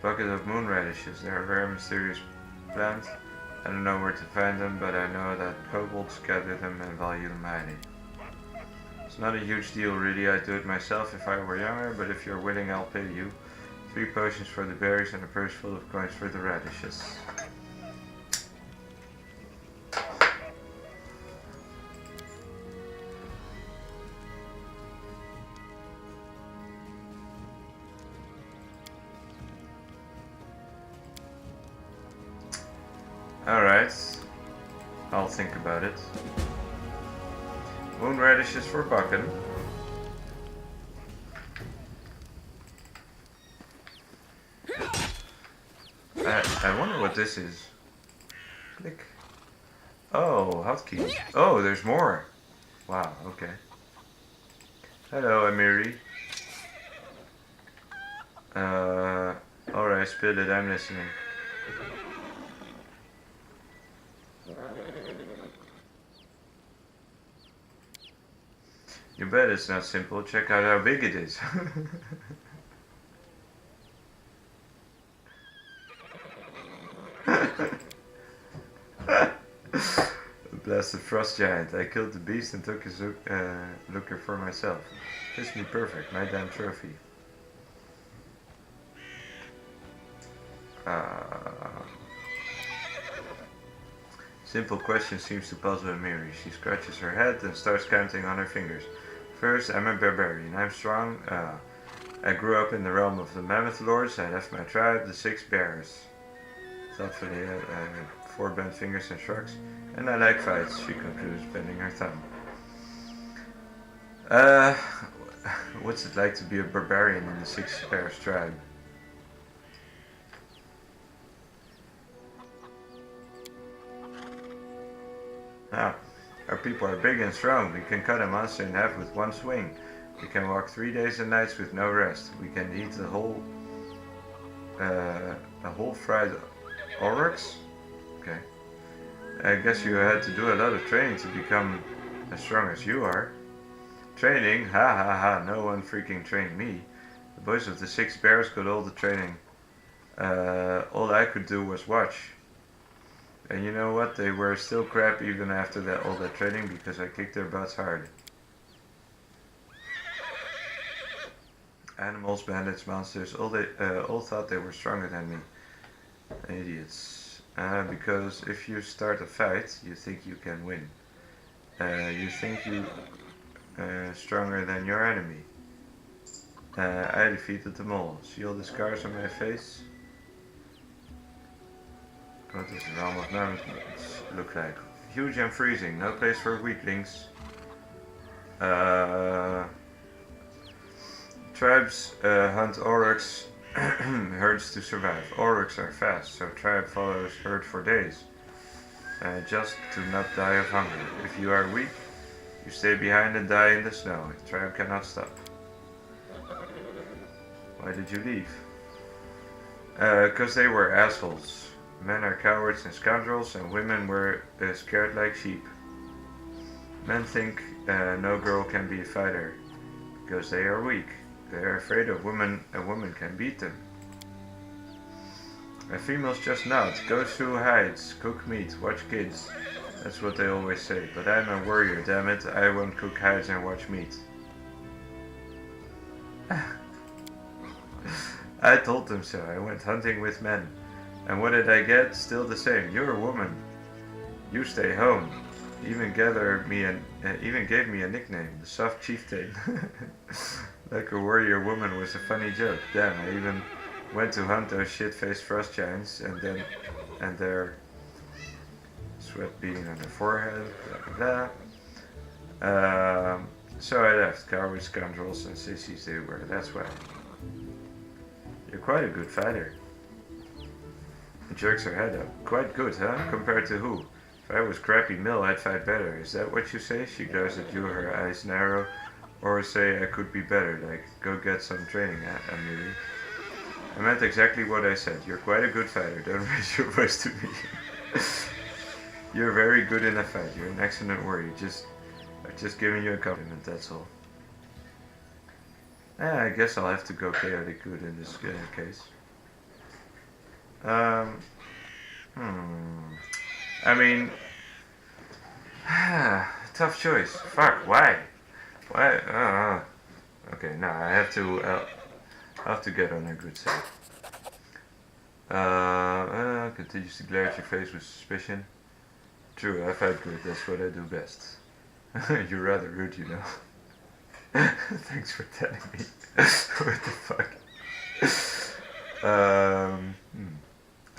Speaker 1: Bucket of moon radishes. They're a very mysterious plant. I don't know where to find them, but I know that kobolds gather them and value them highly. It's not a huge deal really. I'd do it myself if I were younger, but if you're willing, I'll pay you. 3 potions for the berries and a purse full of coins for the radishes. Alright, I'll think about it. Moon radishes for Bakken. I wonder what this is. Click. Oh, hotkeys. Oh, there's more. Wow, okay. Hello, Amiri. Alright, spill it, I'm listening. You bet it's not simple. Check out how big it is. Blasted frost giant. I killed the beast and took his looker for myself. Fits me perfect. My damn trophy. Simple question seems to puzzle Amiri. She scratches her head and starts counting on her fingers. First, I'm a barbarian. I'm strong. I grew up in the realm of the Mammoth Lords. I left my tribe, the 6 Bears. Thoughtfully, I had 4 bent fingers and shrugs. And I like fights, she concludes, bending her thumb. What's it like to be a barbarian in the 6 Bears tribe? Our people are big and strong. We can cut a monster in half with one swing. We can walk 3 days and nights with no rest. We can eat a whole fried oryx. Okay. I guess you had to do a lot of training to become as strong as you are. Training? Ha ha ha, no one freaking trained me. The boys of the 6 Bears got all the training. All I could do was watch. And you know what? They were still crap even after all that training because I kicked their butts hard. Animals, bandits, monsters, all thought they were stronger than me. Idiots. Because if you start a fight, you think you can win. You think you're stronger than your enemy. I defeated them all. See all the scars on my face? What does the realm of mountains look like? Huge and freezing, no place for weaklings. Tribes hunt oryx herds to survive. Oryx are fast, so tribe follows herd for days. Just to not die of hunger. If you are weak, you stay behind and die in the snow. The tribe cannot stop. Why did you leave? 'Cause they were assholes. Men are cowards and scoundrels, and women were scared like sheep. Men think no girl can be a fighter, because they are weak. They are afraid a woman can beat them. And females just nod, go through hides, cook meat, watch kids. That's what they always say. But I'm a warrior, damn it. I won't cook hides and watch meat. I told them so. I went hunting with men. And what did I get? Still the same. You're a woman. You stay home. Even gave me a nickname, the Soft Chieftain. Like a warrior woman was a funny joke. Damn, I even went to hunt those shit-faced frost giants and their sweat beating on their forehead, blah blah blah. So I left. Cowards, scoundrels, and sissies they were. That's why. You're quite a good fighter. Jerks her head up. Quite good, huh? Compared to who? If I was crappy Mill, I'd fight better. Is that what you say? She glares at you, her eyes narrow. Or say I could be better, like go get some training, Amelie. I meant exactly what I said. You're quite a good fighter. Don't raise your voice to me. You're very good in a fight. You're an excellent warrior. I've just given you a compliment, that's all. I guess I'll have to go chaotic good in this case. I mean, tough choice. Fuck, why? Why? Okay, now I have to get on her good side. Continues to glare at your face with suspicion. True, I fight good. That's what I do best. You're rather rude, you know. Thanks for telling me. What the fuck?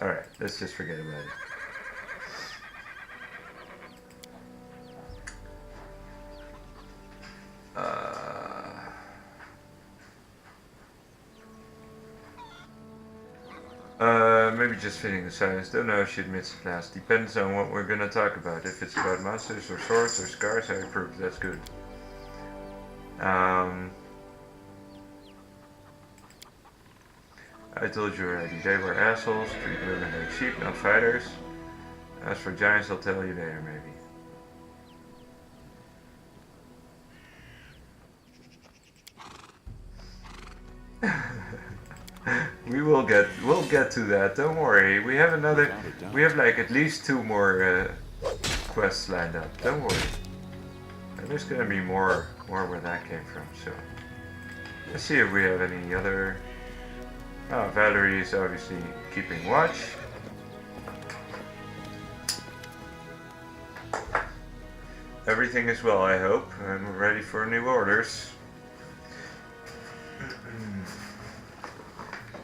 Speaker 1: Alright, let's just forget about it. Maybe just fitting the silence. Don't know if she admits at last. Depends on what we're gonna talk about. If it's about monsters or swords or scars, I approve. That's good. I told you already. They were assholes. Treat women like sheep, not fighters. As for giants, I'll tell you later, maybe. We'll get to that. Don't worry. We have like at least 2 more quests lined up. Don't worry. And there's gonna be more where that came from. So let's see if we have any other. Oh, Valerie is obviously keeping watch. Everything is well, I hope. I'm ready for new orders.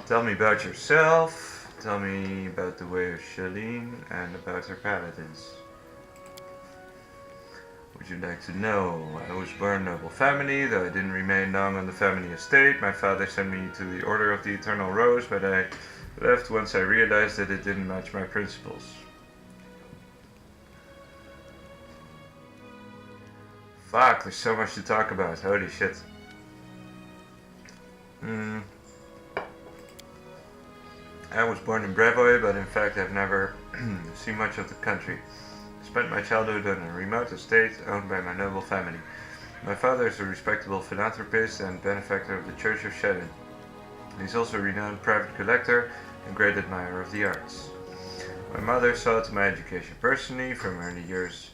Speaker 1: Tell me about yourself. Tell me about the way of Shalene and about her paladins. Would you like to know? I was born in a noble family, though I didn't remain long on the family estate. My father sent me to the Order of the Eternal Rose, but I left once I realized that it didn't match my principles. Fuck, there's so much to talk about. Holy shit. I was born in Brevoy, but in fact I've never seen much of the country. I spent my childhood on a remote estate owned by my noble family. My father is a respectable philanthropist and benefactor of the Church of Shannon. He's also a renowned private collector and great admirer of the arts. My mother saw to my education personally. From early years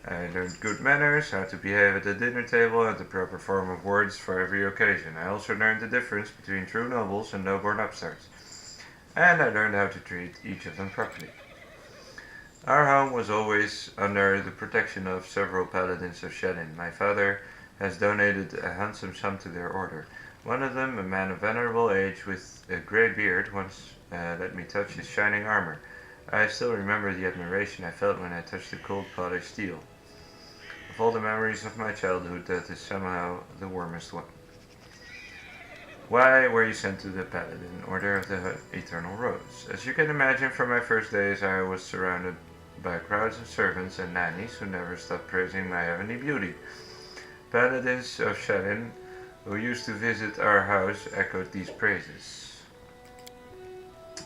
Speaker 1: I learned good manners, how to behave at the dinner table, and the proper form of words for every occasion. I also learned the difference between true nobles and low-born upstarts. And I learned how to treat each of them properly. Our home was always under the protection of several paladins of Shannon. My father has donated a handsome sum to their order. One of them, a man of venerable age with a grey beard, once let me touch his shining armor. I still remember the admiration I felt when I touched the cold polished steel. Of all the memories of my childhood, that is somehow the warmest one. Why were you sent to the Paladin Order of the Eternal Rose? As you can imagine, from my first days I was surrounded by crowds of servants and nannies who never stopped praising my heavenly beauty. Paladins of Shannon, who used to visit our house, echoed these praises.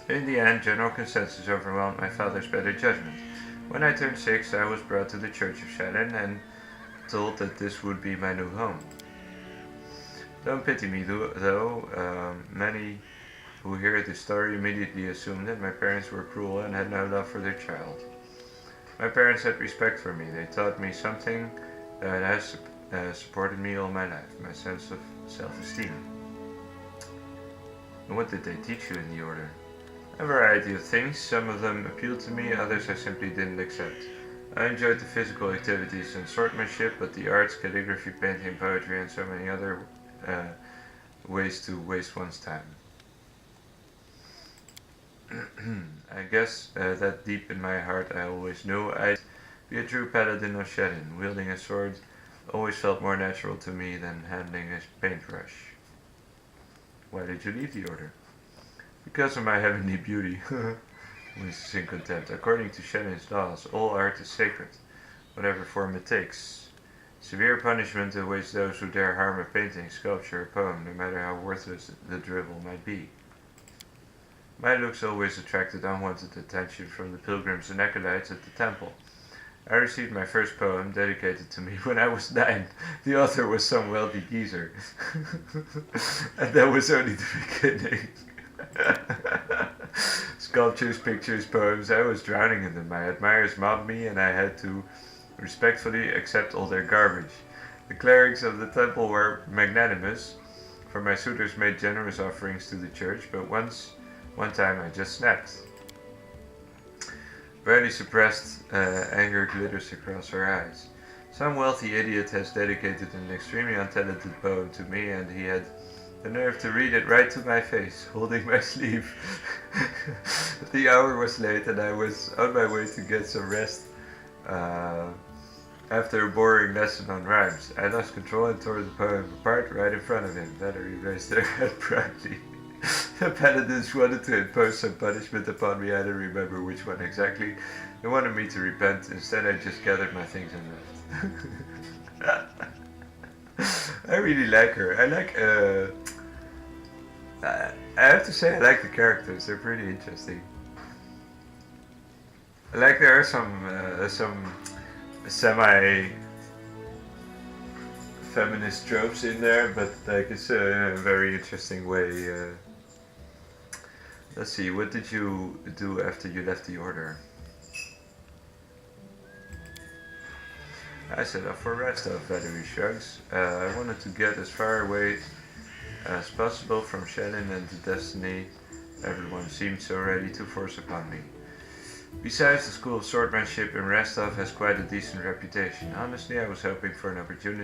Speaker 1: In the end, general consensus overwhelmed my father's better judgment. When I turned 6, I was brought to the Church of Shannon, and told that this would be my new home. Don't pity me though. Many who hear this story immediately assume that my parents were cruel and had no love for their child. My parents had respect for me. They taught me something that has supported me all my life, my sense of self-esteem. And what did they teach you in the order? A variety of things. Some of them appealed to me, others I simply didn't accept. I enjoyed the physical activities and swordsmanship, but the arts, calligraphy, painting, poetry, and so many other ways to waste one's time. I guess that deep in my heart I always knew I'd be a true paladin of Shedin. Wielding a sword always felt more natural to me than handling a paintbrush. Why did you leave the order? Because of my heavenly beauty. Which is in contempt. According to Shedin's laws, all art is sacred, whatever form it takes. Severe punishment awaits those who dare harm a painting, sculpture, or poem, no matter how worthless the dribble might be. My looks always attracted unwanted attention from the pilgrims and acolytes at the temple. I received my first poem, dedicated to me, when I was 9. The author was some wealthy geezer. And that was only the beginning. Sculptures, pictures, poems, I was drowning in them. My admirers mobbed me and I had to respectfully accept all their garbage. The clerics of the temple were magnanimous, for my suitors made generous offerings to the church, but one time I just snapped. Barely suppressed anger glitters across her eyes. Some wealthy idiot has dedicated an extremely untalented poem to me, and he had the nerve to read it right to my face, holding my sleeve. The hour was late and I was on my way to get some rest after a boring lesson on rhymes. I lost control and tore the poem apart right in front of him. Valerie raised her head proudly. The paladins wanted to impose some punishment upon me. I don't remember which one exactly. They wanted me to repent. Instead, I just gathered my things and left. I really like her. I have to say I like the characters. They're pretty interesting. I like there are some semi feminist tropes in there, but like it's a very interesting way. Let's see, what did you do after you left the order? I set off for Restov, Valerie shrugs. I wanted to get as far away as possible from Shannon and the destiny everyone seemed so ready to force upon me. Besides, the School of Swordmanship in Restov has quite a decent reputation. Honestly, I was hoping for an opportunity